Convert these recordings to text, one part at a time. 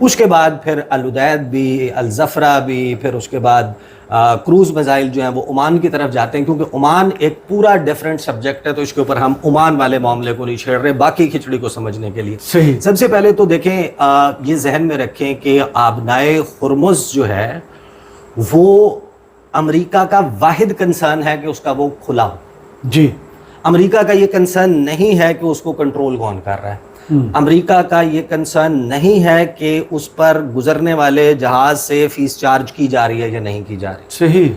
اس کے بعد پھر الودیع بھی، الزفرہ بھی، پھر اس کے بعد کروز میزائل جو ہیں وہ عمان کی طرف جاتے ہیں، کیونکہ عمان ایک پورا ڈیفرنٹ سبجیکٹ ہے، تو اس کے اوپر ہم عمان والے معاملے کو نہیں چھیڑ رہے، باقی کھچڑی کو سمجھنے کے لیے. صحیح. سب سے پہلے تو دیکھیں یہ ذہن میں رکھیں کہ آبنائے ہرمز جو ہے وہ امریکہ کا واحد کنسرن ہے کہ اس کا وہ کھلا ہو. جی. امریکہ کا یہ کنسرن نہیں ہے کہ اس کو کنٹرول کون کر رہا ہے. امریکہ کا یہ کنسرن نہیں ہے کہ اس پر گزرنے والے جہاز سے فیس چارج کی جا رہی ہے یا نہیں کی جا رہی. صحیح.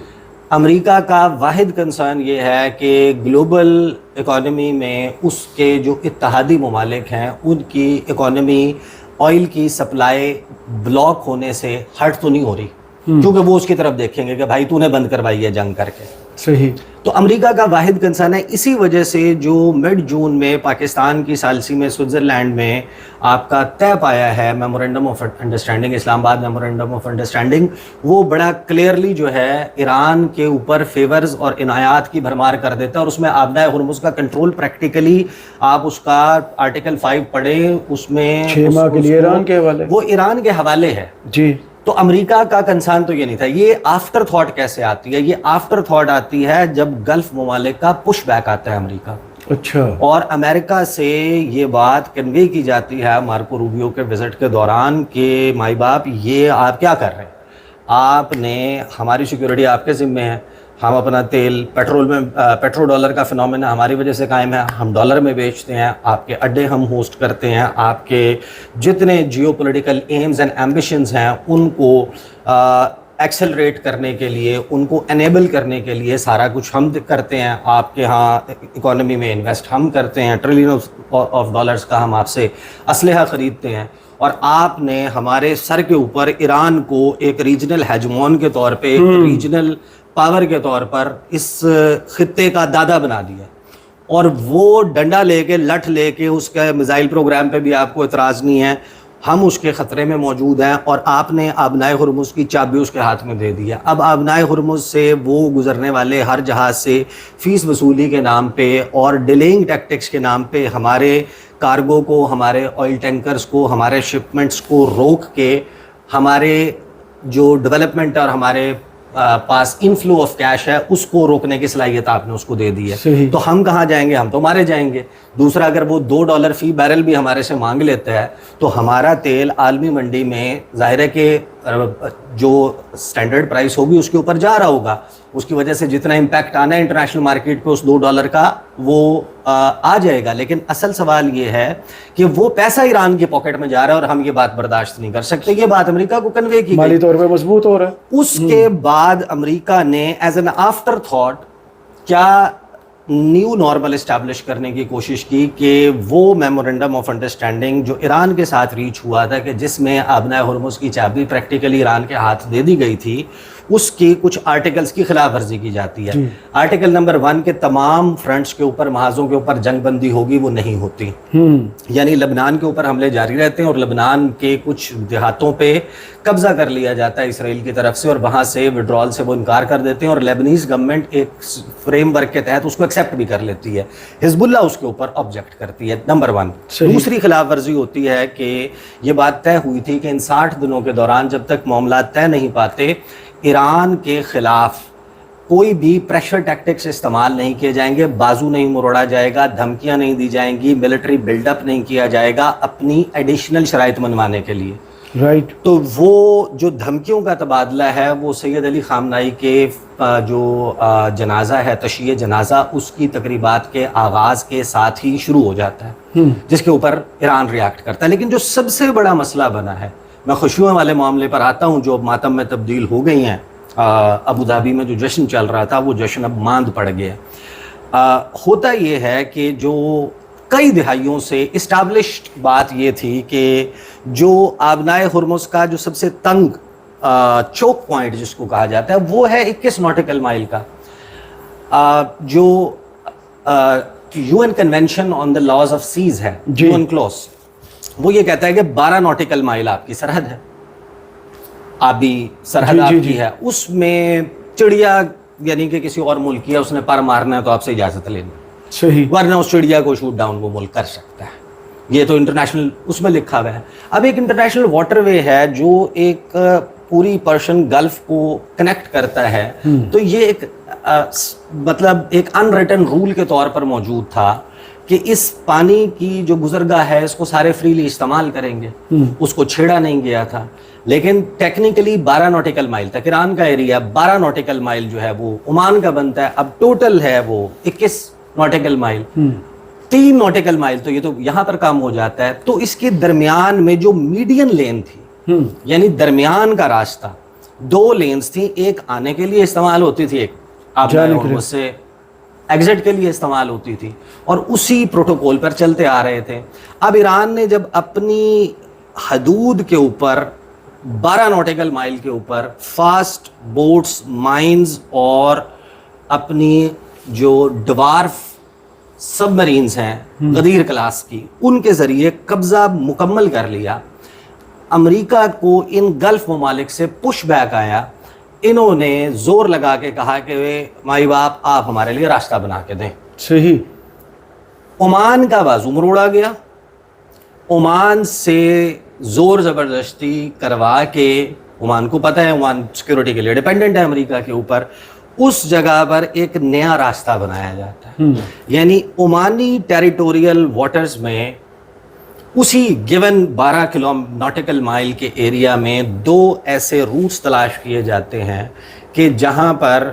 امریکہ کا واحد کنسرن یہ ہے کہ گلوبل اکانومی میں اس کے جو اتحادی ممالک ہیں ان کی اکانومی آئل کی سپلائی بلاک ہونے سے ہٹ تو نہیں ہو رہی، کیونکہ وہ اس کی طرف دیکھیں گے کہ بھائی تو نے بند کروائی ہے جنگ کر کے. صحیح. تو امریکہ کا واحد کنسرن ہے. اسی وجہ سے جو مڈ جون میں پاکستان کی ثالثی میں سوئٹزرلینڈ میں آپ کا طے پایا ہے میمورینڈم آف انڈرسٹینڈنگ، اسلام آباد میمورینڈم آف انڈرسٹینڈنگ، وہ بڑا کلیئرلی جو ہے ایران کے اوپر فیورز اور عنایات کی بھرمار کر دیتا ہے، اور اس میں آبنائے ہرمز کا کنٹرول پریکٹیکلی آپ اس کا آرٹیکل 5 پڑھیں، اس میں 6 ماہ کے لیے ایران کے حوالے، وہ ایران کے حوالے ہے. جی. تو امریکہ کا کنسرن تو یہ نہیں تھا. یہ آفٹر تھاٹ کیسے آتی ہے؟ یہ آفٹر تھاٹ آتی ہے جب گلف ممالک کا پش بیک آتا ہے امریکہ. اچھا. اور امریکہ سے یہ بات کنوے کی جاتی ہے مارکو روبیو کے وزٹ کے دوران کہ مائی باپ یہ آپ کیا کر رہے ہیں، آپ نے ہماری سیکیورٹی آپ کے ذمے ہے، ہم اپنا تیل پیٹرو ڈالر کا فنومینا ہماری وجہ سے قائم ہے، ہم ڈالر میں بیچتے ہیں، آپ کے اڈے ہم ہوسٹ کرتے ہیں، آپ کے جتنے geopolitical aims and ambitions ہیں ان کو ایکسلریٹ کرنے کے لیے، ان کو انیبل کرنے کے لیے سارا کچھ ہم کرتے ہیں. آپ کے ہاں اکانومی میں انویسٹ ہم کرتے ہیں، ٹریلین آف ڈالرز کا ہم آپ سے اسلحہ خریدتے ہیں، اور آپ نے ہمارے سر کے اوپر ایران کو ایک ریجنل ہیجمون کے طور پہ، ایک ریجنل پاور کے طور پر اس خطے کا دادا بنا دیا، اور وہ ڈنڈا لے کے لٹھ لے کے اس کے میزائل پروگرام پہ بھی آپ کو اعتراض نہیں ہے، ہم اس کے خطرے میں موجود ہیں، اور آپ نے آبنائے ہرمز کی چابی اس کے ہاتھ میں دے دیا. اب آبنائے ہرمز سے وہ گزرنے والے ہر جہاز سے فیس وصولی کے نام پہ اور ڈیلیئنگ ٹیکٹکس کے نام پہ ہمارے کارگو کو، ہمارے آئل ٹینکرز کو، ہمارے شپمنٹس کو روک کے ہمارے جو ڈیولپمنٹ اور ہمارے پاس انفلو آف کیش ہے اس کو روکنے کی صلاحیت آپ نے اس کو دے دی ہے. تو ہم کہاں جائیں گے؟ ہم تو مارے جائیں گے. دوسرا، اگر وہ $2 فی بیرل بھی ہمارے سے مانگ لیتا ہے تو ہمارا تیل عالمی منڈی میں ظاہر ہے کہ جو سٹینڈرڈ پرائس ہوگی اس کے اوپر جا رہا ہوگا، اس کی وجہ سے جتنا امپیکٹ آنا ہے انٹرنیشنل مارکیٹ پہ اس $2 کا وہ آ جائے گا. لیکن اصل سوال یہ ہے کہ وہ پیسہ ایران کی پاکٹ میں جا رہا ہے اور ہم یہ بات برداشت نہیں کر سکتے. یہ بات امریکہ کو کنوے کی مالی طور پہ مضبوط ہو رہا ہے. اس کے بعد امریکہ نے ایز این آفٹر تھاٹ کیا نیو نارمل اسٹیبلش کرنے کی کوشش کی کہ وہ میمورینڈم آف انڈرسٹینڈنگ جو ایران کے ساتھ ریچ ہوا تھا، کہ جس میں آبنائے ہرمز کی چابی پریکٹیکلی ایران کے ہاتھ دے دی گئی تھی، اس کی کچھ آرٹیکلز کی خلاف ورزی کی جاتی ہے. آرٹیکل نمبر 1 کے تمام فرنٹس کے اوپر، محاذوں کے اوپر جنگ بندی ہوگی، وہ نہیں ہوتی. یعنی لبنان کے اوپر حملے جاری رہتے ہیں اور لبنان کے کچھ دیہاتوں پہ قبضہ کر لیا جاتا ہے اسرائیل کی طرف سے، اور وہاں سے وڈرال سے وہ انکار کر دیتے ہیں، اور لیبنیز گورنمنٹ ایک فریم ورک کے تحت اس کو ایکسیپٹ بھی کر لیتی ہے. حزب اللہ اس کے اوپر آبجیکٹ کرتی ہے. نمبر 1. دوسری خلاف ورزی ہوتی ہے کہ یہ بات طے ہوئی تھی کہ ان 60 دنوں کے دوران جب تک معاملات طے نہیں پاتے، ایران کے خلاف کوئی بھی پریشر ٹیکٹکس استعمال نہیں کیے جائیں گے، بازو نہیں مروڑا جائے گا، دھمکیاں نہیں دی جائیں گی، ملٹری بلڈ اپ نہیں کیا جائے گا اپنی ایڈیشنل شرائط منوانے کے لیے. رائٹ. تو وہ جو دھمکیوں کا تبادلہ ہے وہ سید علی خامنائی کے جو جنازہ ہے، تشییع جنازہ، اس کی تقریبات کے آغاز کے ساتھ ہی شروع ہو جاتا ہے، جس کے اوپر ایران ریاکٹ کرتا ہے. لیکن جو سب سے بڑا مسئلہ بنا ہے، میں خوشیوں والے معاملے پر آتا ہوں جو ماتم میں تبدیل ہو گئی ہیں. ابو ظہبی میں جو جشن چل رہا تھا وہ جشن اب ماند پڑ گیا. ہوتا یہ ہے کہ جو کئی دہائیوں سے اسٹیبلشڈ بات یہ تھی کہ جو آبنائے ہرمز کا جو سب سے تنگ چوک پوائنٹ جس کو کہا جاتا ہے وہ ہے 21 ناٹیکل مائل کا. جو UN convention on the laws of seas ہے، UN کلوز، وہ یہ کہتا ہے کہ 12 ناٹیکل مائل آپ کی سرحد ہے، آبی سرحد آپ کی ہے. اس میں چڑیا یعنی کہ کسی اور ملک کی ہے، اس نے پر مارنا ہے تو آپ سے اجازت لینی، صحیح، ورنہ اس چڑیا کو شوٹ ڈاؤن وہ ملک کر سکتا ہے. یہ تو انٹرنیشنل اس میں لکھا ہوا ہے. اب ایک انٹرنیشنل واٹر وے ہے جو ایک پوری پرشین گلف کو کنیکٹ کرتا ہے, تو یہ ایک مطلب ایک ان ریٹن رول کے طور پر موجود تھا کہ اس پانی کی جو گزرگاہ ہے اس کو سارے فریلی استعمال کریں گے, اس کو چھیڑا نہیں گیا تھا. لیکن ٹیکنیکلی 12 نوٹیکل مائل تک ایران کا ایریا 12 نوٹیکل مائل جو ہے وہ عمان کا بنتا ہے. اب ٹوٹل ہے وہ 21 نوٹیکل مائل, 3 نوٹیکل مائل تو یہ تو یہاں پر کام ہو جاتا ہے. تو اس کے درمیان میں جو میڈین لین تھی, یعنی درمیان کا راستہ 2 لینز تھی, ایک آنے کے لیے استعمال ہوتی تھی, ایک آپ سے ایگزٹ کے لیے استعمال ہوتی تھی, اور اسی پروٹوکول پر چلتے آ رہے تھے. اب ایران نے جب اپنی حدود کے اوپر 12 نوٹیکل مائل کے اوپر فاسٹ بوٹس, مائنز اور اپنی جو ڈوارف سب مرینز ہیں غدیر کلاس کی, ان کے ذریعے قبضہ مکمل کر لیا, امریکہ کو ان گلف ممالک سے پش بیک آیا. انہوں نے زور لگا کے کہا کہ مائی باپ آپ ہمارے لیے راستہ بنا کے دیں. صحیح. عمان کا بازو مروڑا گیا, عمان سے زور زبردستی کروا کے, عمان کو پتہ ہے عمان سیکورٹی کے لیے ڈیپینڈنٹ ہے امریکہ کے اوپر, اس جگہ پر ایک نیا راستہ بنایا جاتا ہے. یعنی عمانی ٹیریٹوریل واٹرز میں اسی گیون 12 نوٹیکل مائل کے ایریا میں 2 ایسے روٹس تلاش کیے جاتے ہیں کہ جہاں پر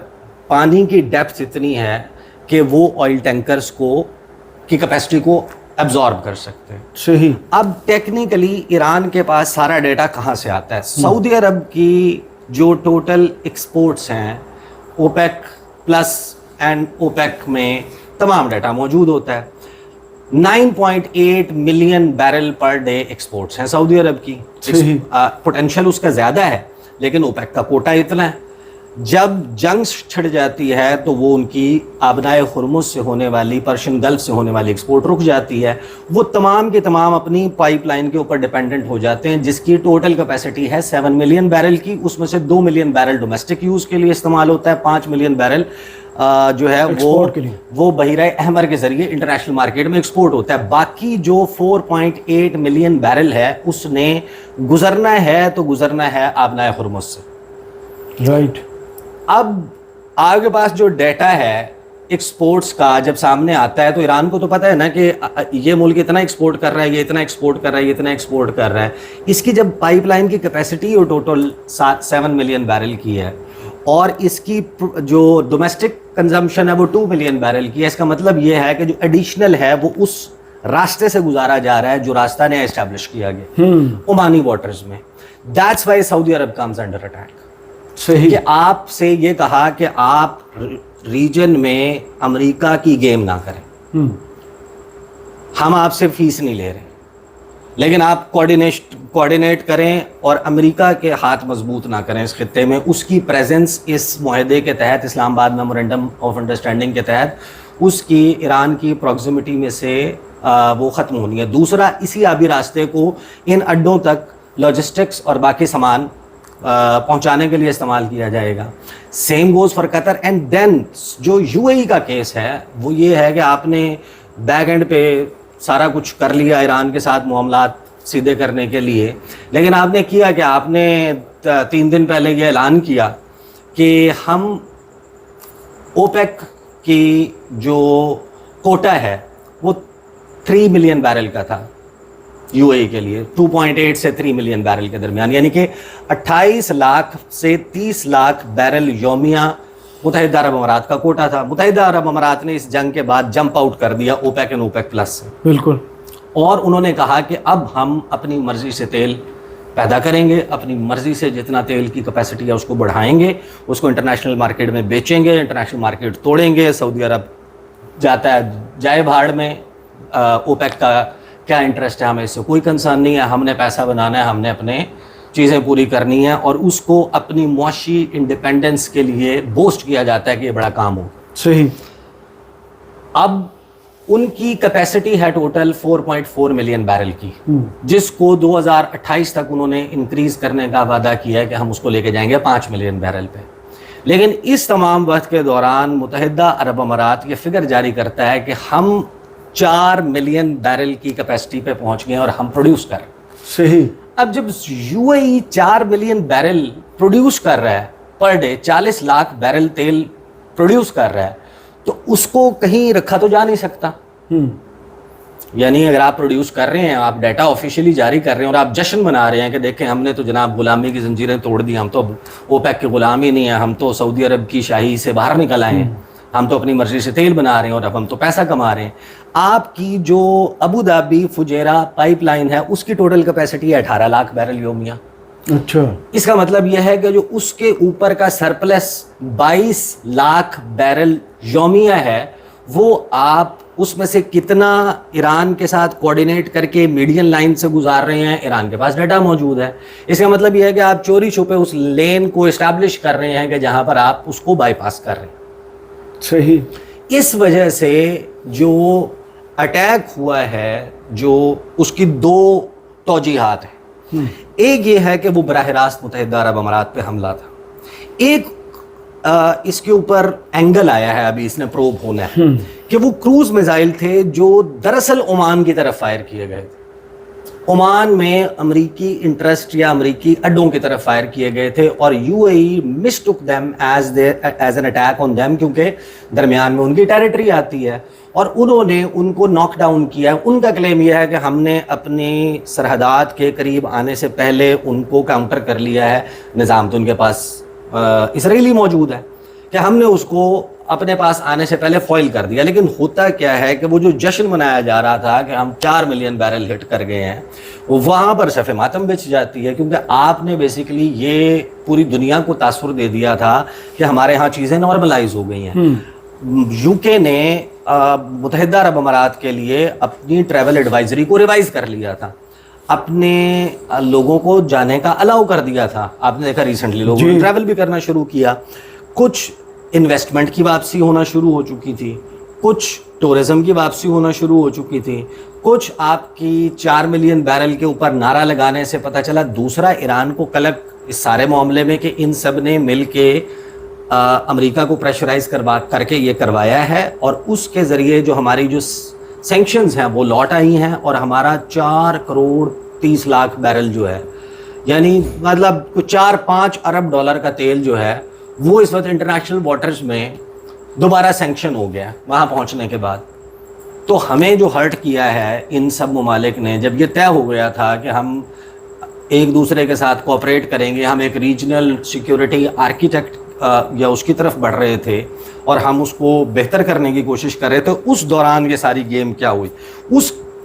پانی کی ڈیپتھ اتنی ہے کہ وہ آئل ٹینکرز کی کیپیسٹی کو ایبزارب کر سکتے ہیں. صحیح. اب ٹیکنیکلی ایران کے پاس سارا ڈیٹا کہاں سے آتا ہے؟ سعودی عرب کی جو ٹوٹل ایکسپورٹس ہیں اوپیک پلس اینڈ اوپیک میں تمام ڈیٹا موجود ہوتا ہے. 9.8 million barrel per day exports ہیں سعودی عرب کی. پوٹینشیل اس کا زیادہ ہے لیکن اوپیک کا کوٹا اتنا ہے. جب جنگ چھڑ جاتی ہے تو وہ ان کی آبنائے ہرمز سے ہونے والی, پرشین گلف سے ہونے والی ایکسپورٹ رک جاتی ہے. وہ تمام کے تمام اپنی پائپ لائن کے اوپر ڈیپینڈنٹ ہو جاتے ہیں, جس کی ٹوٹل کیپیسٹی ہے 7 ملین بیرل کی. اس میں سے 2 ملین بیرل ڈومیسٹک یوز کے لیے استعمال ہوتا ہے, 5 ملین بیرل جو ہے وہ بحیرہ احمر کے ذریعے انٹرنیشنل مارکیٹ میں ایکسپورٹ ہوتا ہے. باقی جو 4.8 ملین بیرل ہے اس نے گزرنا ہے تو گزرنا ہے آبنائے ہرمز سے. رائٹ. اب آپ کے پاس جو ڈیٹا ہے ایکسپورٹس کا جب سامنے آتا ہے تو ایران کو تو پتہ ہے نا کہ یہ ملک اتنا ایکسپورٹ کر رہا ہے, یہ اتنا ایکسپورٹ کر رہا ہے, یہ اتنا ایکسپورٹ کر رہا ہے. اس کی جب پائپ لائن کی کیپیسٹی اور ٹوٹل 7 ملین بیرل کی ہے اور اس کی جو ڈومیسٹک کنزمپشن ہے وہ 2 ملین بیرل کی ہے, اس کا مطلب یہ ہے کہ جو ایڈیشنل ہے وہ اس راستے سے گزارا جا رہا ہے جو راستہ نے اسٹیبلش کیا گیا عمانی واٹرز میں. That's why Saudi Arab comes under attack. کہ آپ سے یہ کہا کہ آپ ریجن میں امریکہ کی گیم نہ کریں, ہم آپ سے فیس نہیں لے رہے, لیکن آپ کوآرڈینیٹ کریں اور امریکہ کے ہاتھ مضبوط نہ کریں اس خطے میں. اس کی پریزنس اس معاہدے کے تحت, اسلام آباد میمورنڈم آف انڈرسٹینڈنگ کے تحت, اس کی ایران کی پروگزیمٹی میں سے وہ ختم ہونی ہے. دوسرا, اسی آبی راستے کو ان اڈوں تک لاجسٹکس اور باقی سامان پہنچانے کے لیے استعمال کیا جائے گا. Same goes for Qatar. And then جو یو اے ای کا کیس ہے وہ یہ ہے کہ آپ نے بیک اینڈ پہ سارا کچھ کر لیا ایران کے ساتھ معاملات سیدھے کرنے کے لیے, لیکن آپ نے کیا کہ آپ نے 3 دن پہلے یہ اعلان کیا کہ ہم اوپیک کی جو کوٹا ہے وہ 3 ملین بیرل کا تھا یو اے کے لیے, 2.8 سے 3 ملین بیرل کے درمیان, یعنی کہ 28 لاکھ سے 30 لاکھ بیرل یومیہ متحدہ عرب امارات کا کوٹا تھا. متحدہ عرب امارات نے اس جنگ کے بعد جمپ آؤٹ کر دیا اوپیک اینڈ اوپیک پلس سے. بالکل. اور انہوں نے کہا کہ اب ہم اپنی مرضی سے تیل پیدا کریں گے, اپنی مرضی سے جتنا تیل کی کیپیسٹی ہے اس کو بڑھائیں گے, اس کو انٹرنیشنل مارکیٹ میں بیچیں گے, انٹرنیشنل مارکیٹ توڑیں گے. سعودی عرب جاتا ہے جائے بھاڑ میں, اوپیک کا کیا انٹرسٹ ہے, ہمیں اس سے کوئی کنسرن نہیں ہے, ہم نے پیسہ بنانا ہے, ہم نے اپنے چیزیں پوری کرنی ہیں, اور اس کو اپنی معاشی انڈیپینڈنس کے لیے بوسٹ کیا جاتا ہے کہ یہ بڑا کام ہو. صحیح. اب ان کی کیپیسٹی ہے ٹوٹل 4.4 ملین بیرل کی, جس کو 2028 تک انہوں نے انکریز کرنے کا وعدہ کیا ہے کہ ہم اس کو لے کے جائیں گے 5 ملین بیرل پہ. لیکن اس تمام وقت کے دوران متحدہ عرب امارات یہ فگر جاری کرتا ہے کہ ہم 4 ملین بیرل کی کیپیسٹی پہ پہنچ گئے اور ہم پروڈیوس کر رہے ہیں. صحیح. اب جب you a E 4 million barrel produce کر رہا ہے پر ڈے, 40 لاکھ بیرل تیل پروڈیوس کر رہا ہے, تو اس کو کہیں رکھا تو جا نہیں سکتا. یعنی اگر آپ پروڈیوس کر رہے ہیں, آپ ڈیٹا آفیشیلی جاری کر رہے ہیں اور آپ جشن منا رہے ہیں کہ دیکھیں ہم نے تو جناب غلامی کی زنجیریں توڑ دی, ہم تو اوپیک کے غلام ہی نہیں ہیں, ہم تو سعودی عرب کی شاہی سے باہر نکل آئے ہیں, ہم تو اپنی مرضی سے تیل بنا رہے ہیں اور اب ہم تو پیسہ کما رہے ہیں. آپ کی جو Abu Dhabi Fujairah pipe line ہے اس کی ٹوٹل کیپیسٹی ہے 18 لاکھ بیرل یومیہ. اچھا. اس کا مطلب یہ ہے کہ جو اس کے اوپر کا سرپلس 22 لاکھ بیرل یومیہ ہے, وہ آپ اس میں سے کتنا ایران کے ساتھ کوارڈینیٹ کر کے میڈین لائن سے گزار رہے ہیں, ایران کے پاس ڈیٹا موجود ہے. اس کا مطلب یہ ہے کہ آپ چوری چھپے اس لین کو اسٹیبلش کر رہے ہیں کہ جہاں پر آپ اس کو بائی پاس کر رہے ہیں. صحیح. اس وجہ سے جو اٹیک ہوا ہے, جو اس کی 2 توجیحات ہیں. ایک یہ ہے کہ وہ براہ راست متحدہ عرب امارات پہ حملہ تھا. ایک اس کے اوپر اینگل آیا ہے, ابھی اس نے پروب ہونا ہے, کہ وہ کروز میزائل تھے جو دراصل عمان کی طرف فائر کیے گئے تھے. عمان میں امریکی انٹرسٹ یا امریکی اڈوں کی طرف فائر کیے گئے تھے, اور you a E mystic them as an attack on them, کیونکہ درمیان میں ان کی ٹیریٹری آتی ہے, اور انہوں نے ان کو ناک ڈاؤن کیا. ان کا کلیم یہ ہے کہ ہم نے اپنی سرحدات کے قریب آنے سے پہلے ان کو کاؤنٹر کر لیا ہے. نظام تو ان کے پاس اسرائیلی موجود ہے کہ ہم نے اس کو اپنے پاس آنے سے پہلے فوائل کر دیا. لیکن ہوتا کیا ہے کہ وہ جو جشن منایا جا رہا تھا کہ ہم 4 ملین بیرل ہٹ کر گئے ہیں, وہاں پر صف ماتم بچ جاتی ہے, کیونکہ آپ نے بیسیکلی یہ پوری دنیا کو تاثر دے دیا تھا کہ ہمارے ہاں چیزیں نارملائز ہو گئی ہیں. یو کے نے متحدہ عرب امارات کے لیے اپنی ٹریول ایڈوائزری کو ریوائز کر لیا تھا, اپنے لوگوں کو جانے کا الاؤ کر دیا تھا. آپ نے دیکھا ریسنٹلی لوگوں نے ٹریول بھی کرنا شروع کیا. کچھ انویسٹمنٹ کی واپسی ہونا شروع ہو چکی تھی, کچھ ٹورزم کی واپسی ہونا شروع ہو چکی تھی, کچھ آپ کی 4 ملین بیرل کے اوپر نعرہ لگانے سے پتہ چلا دوسرا ایران کو کلک اس سارے معاملے میں کہ ان سب نے مل کے امریکہ کو پریشرائز کر کے یہ کروایا ہے, اور اس کے ذریعے جو ہماری جو سینکشنز ہیں وہ لوٹ آئی ہیں, اور ہمارا 4 کروڑ 30 لاکھ بیرل جو ہے, یعنی مطلب 4-5 ارب ڈالر کا تیل جو ہے, وہ اس وقت انٹرنیشنل واٹرز میں دوبارہ سینکشن ہو گیا وہاں پہنچنے کے بعد. تو ہمیں جو ہرٹ کیا ہے ان سب ممالک نے, جب یہ طے ہو گیا تھا کہ ہم ایک دوسرے کے ساتھ کوآپریٹ کریں گے, ہم ایک ریجنل سیکیورٹی آرکیٹیکٹ یا اس کی طرف بڑھ رہے تھے اور ہم اس کو بہتر کرنے کی کوشش کر رہے تھے, اس دوران یہ ساری گیم کیا ہوئی,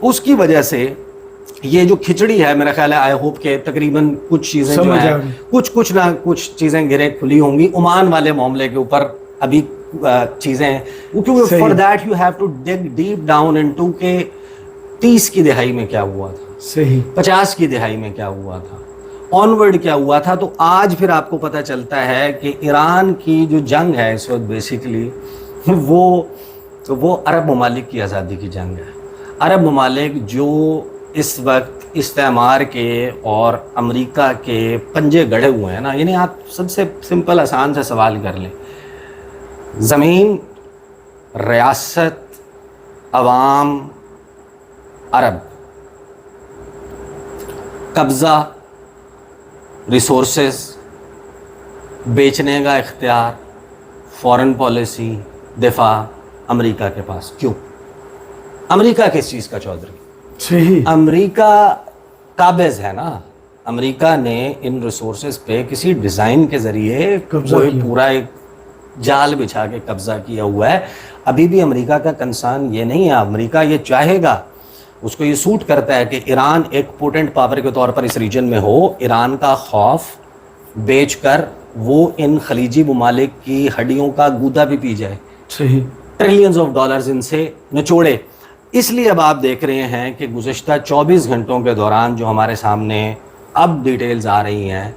اس کی وجہ سے یہ جو کھچڑی ہے, میرا خیال ہے آئی ہوپ کہ تقریباً کچھ چیزیں جو ہیں کچھ نہ کچھ چیزیں گرے کھلی ہوں گی. عمان والے معاملے کے اوپر ابھی چیزیں ہیں, کیونکہ for that you have to dig deep down into کہ 30 کی دہائی میں کیا ہوا تھا, صحیح 50 کی دہائی میں کیا ہوا تھا, آنورڈ کیا ہوا تھا. تو آج پھر آپ کو پتہ چلتا ہے کہ ایران کی جو جنگ ہے اس وقت بیسیکلی وہ عرب ممالک کی آزادی کی جنگ ہے. عرب ممالک جو اس وقت استعمار کے اور امریکہ کے پنجے گڑھے ہوئے ہیں نا, یعنی آپ سب سے سمپل آسان سے سوال کر لیں, زمین, ریاست, عوام, عرب, قبضہ, ریسورسز, بیچنے کا اختیار, فورن پالیسی, دفاع, امریکہ کے پاس. کیوں امریکہ کس چیز کا چودھری؟ صحیح, امریکہ قابض ہے نا. امریکہ نے ان ریسورسز پہ کسی ڈیزائن کے ذریعے پورا ایک جال بچھا کے قبضہ کیا ہوا ہے. ابھی بھی امریکہ کا کنسرن یہ نہیں ہے, امریکہ یہ چاہے گا, اس کو یہ سوٹ کرتا ہے کہ ایران ایک پوٹنٹ پاور کے طور پر اس ریجن میں ہو. ایران کا خوف بیچ کر وہ ان خلیجی ممالک کی ہڈیوں کا گودا بھی پی جائے, صحیح, ٹریلینز آف ڈالرز ان سے نچوڑے. اس لیے اب آپ دیکھ رہے ہیں کہ گزشتہ 24 گھنٹوں کے دوران جو ہمارے سامنے اب ڈیٹیلز آ رہی ہیں,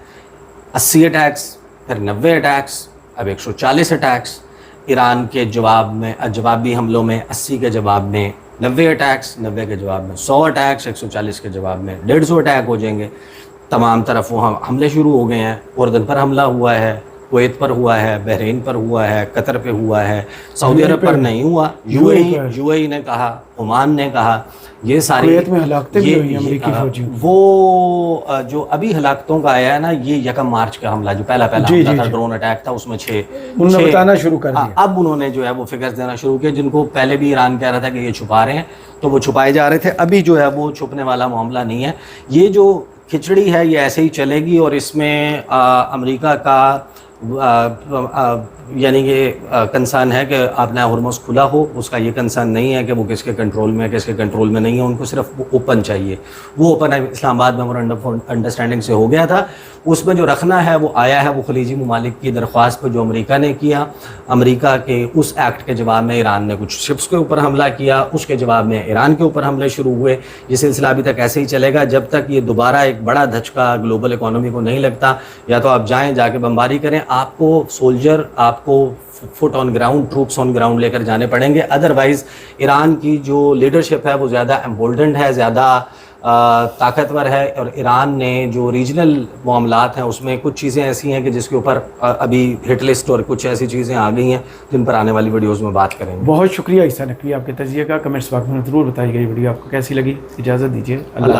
80 اٹیکس, پھر 90 اٹیکس, اب 140 اٹیکس. ایران کے جواب میں جوابی حملوں میں 80 کے جواب میں 90 اٹیکس, 90 کے جواب میں 100 اٹیکس, 140 کے جواب میں 150 اٹیک ہو جائیں گے. تمام طرف وہ حملے شروع ہو گئے ہیں. اردن پر حملہ ہوا ہے, کویت پر ہوا ہے, بحرین پر ہوا ہے, قطر پہ ہوا ہے, سعودی عرب پر نہیں ہوا, یو اے نے کہا, عمان نے کہا, یہ ساری کویت میں ہلاکتیں بھی ہوئی امریکی فوجیوں. وہ جو ابھی ہلاکتوں کا آیا ہے نا, یہ 1 مارچ کا حملہ جو پہلا حملہ تھا, ڈرون اٹیک تھا, اس میں 6 انہوں نے بتانا شروع کر دیا. اب انہوں نے جو ہے وہ فگرز دینا شروع کیے, جن کو پہلے بھی ایران کہہ رہا تھا کہ یہ چھپا رہے ہیں, تو وہ چھپائے جا رہے تھے. ابھی جو ہے وہ چھپنے والا معاملہ نہیں ہے. یہ جو کھچڑی ہے یہ ایسے ہی چلے گی, اور اس میں امریکہ کا یعنی کہ کنسرن ہے کہ اپنا ہرمز کھلا ہو, اس کا یہ کنسرن نہیں ہے کہ وہ کس کے کنٹرول میں ہے, کس کے کنٹرول میں نہیں ہے. ان کو صرف اوپن چاہیے. وہ اوپن اسلام آباد میمورنڈم آف انڈرسٹینڈنگ سے ہو گیا تھا, اس میں جو رکھنا ہے وہ آیا ہے, وہ خلیجی ممالک کی درخواست پہ جو امریکہ نے کیا. امریکہ کے اس ایکٹ کے جواب میں ایران نے کچھ شپس کے اوپر حملہ کیا, اس کے جواب میں ایران کے اوپر حملے شروع ہوئے. یہ سلسلہ ابھی تک ایسے ہی چلے گا جب تک یہ دوبارہ ایک بڑا دھچکا گلوبل اکانومی کو نہیں لگتا. یا تو آپ جائیں, جا کے بمباری کریں, آپ کو سولجر, آپ کو foot on ground, troops on ground لے کر جانے پڑیں گے. ادروائز ایران کی جو لیڈرشپ ہے وہ زیادہ امبولڈنڈ ہے, زیادہ طاقتور ہے, اور ایران نے جو ریجنل معاملات ہیں اس میں کچھ چیزیں ایسی ہیں کہ جس کے اوپر ابھی ہٹ لسٹ اور کچھ ایسی چیزیں آ گئی ہیں جن پر آنے والی ویڈیوز میں بات کریں گے. بہت شکریہ عیسیٰ نقوی آپ کے تجزیے کا. کمنٹس باکس میں ضرور بتائی گئی ویڈیو آپ کو کیسی لگی. اجازت دیجیے. اللہ